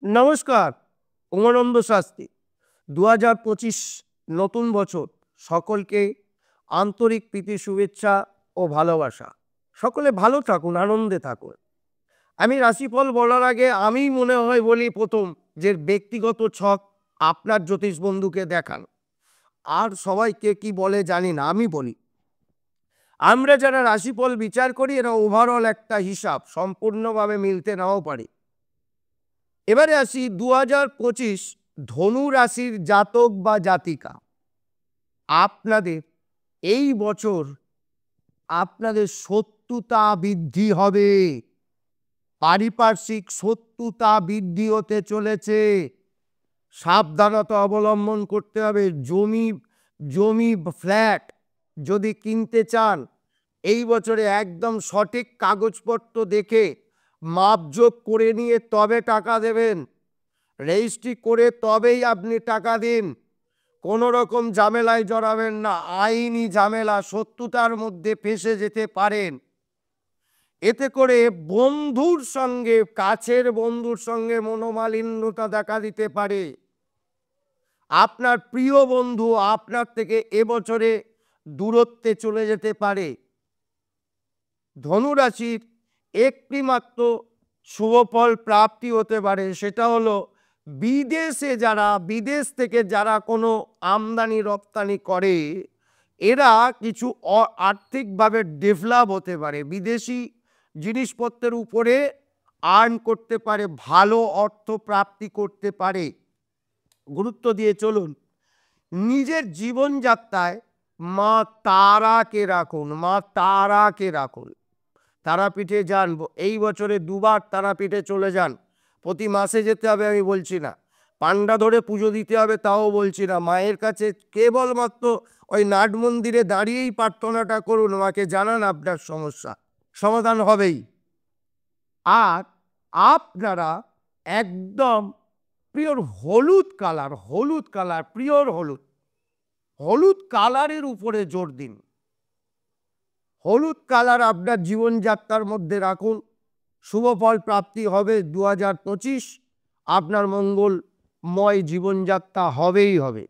নমস্কার। উমানন্দ শাস্ত্রী। 2025 নতুন বছর, সকলকে আন্তরিক প্রীতি শুভেচ্ছা ও ভালোবাসা। সকলে ভালো থাকুন, আনন্দে থাকুন। আমি রাশিফল বলার আগে আমি মনে হয় বলি প্রথম যে ব্যক্তিগত ছক আপনার জ্যোতিষ বন্ধুকে দেখান। আর সবাইকে কি বলে জানি না, আমি বলি আমরা যারা রাশিফল বিচার করি এরা ওভারঅল একটা হিসাব, সম্পূর্ণভাবে মিলতে নাও পারে। এবারে আসি 2025 ধনু রাশির জাতক বা জাতিকা। আপনাদের এই বছর আপনাদের শত্রুতা বৃদ্ধি হবে, পারিপার্শ্বিক শত্রুতা বৃদ্ধি হতে চলেছে। সাবধানতা অবলম্বন করতে হবে। জমি জমি ফ্ল্যাট যদি কিনতে চান এই বছরে একদম সঠিক কাগজপত্র দেখে মাপজোক করে নিয়ে তবে টাকা দেবেন। রেজিস্ট্রি করে তবেই আপনি টাকা দিন। কোনো রকম ঝামেলায় জড়াবেন না। আইনি ঝামেলা, শত্রুতার মধ্যে ফেঁসে যেতে পারেন। এতে করে বন্ধুর সঙ্গে, কাছের বন্ধুর সঙ্গে মনোমালিন্যতা দেখা দিতে পারে। আপনার প্রিয় বন্ধু আপনার থেকে এবছরে দূরত্বে চলে যেতে পারে। ধনুরাশির একটি মাত্র শুভফল প্রাপ্তি হতে পারে, সেটা হলো বিদেশ থেকে যারা কোনো আমদানি রপ্তানি করে এরা কিছু আর্থিকভাবে ডেভেলপ হতে পারে, বিদেশি জিনিসপত্রের উপরে আর্ন করতে পারে, ভালো অর্থ প্রাপ্তি করতে পারে। গুরুত্ব দিয়ে চলুন। নিজের জীবনযাত্রায় মা তারাকে রাখুন। তারাপীঠে যান। এই বছরে দুবার তারাপীঠে চলে যান। প্রতি মাসে যেতে হবে আমি বলছি না, পান্ডা ধরে পুজো দিতে হবে তাও বলছি না। মায়ের কাছে কেবলমাত্র ওই নাট মন্দিরে দাঁড়িয়েই প্রার্থনাটা করুন, মাকে জানান আপনার সমস্যা, সমাধান হবেই। আর আপনারা একদম পিওর হলুদ কালারের উপরে জোর দিন। হলুদ কালার আপনার জীবনযাত্রার মধ্যে রাখুন, শুভফল প্রাপ্তি হবে। 2025 আপনার মঙ্গলময় জীবনযাত্রা হবেই হবে।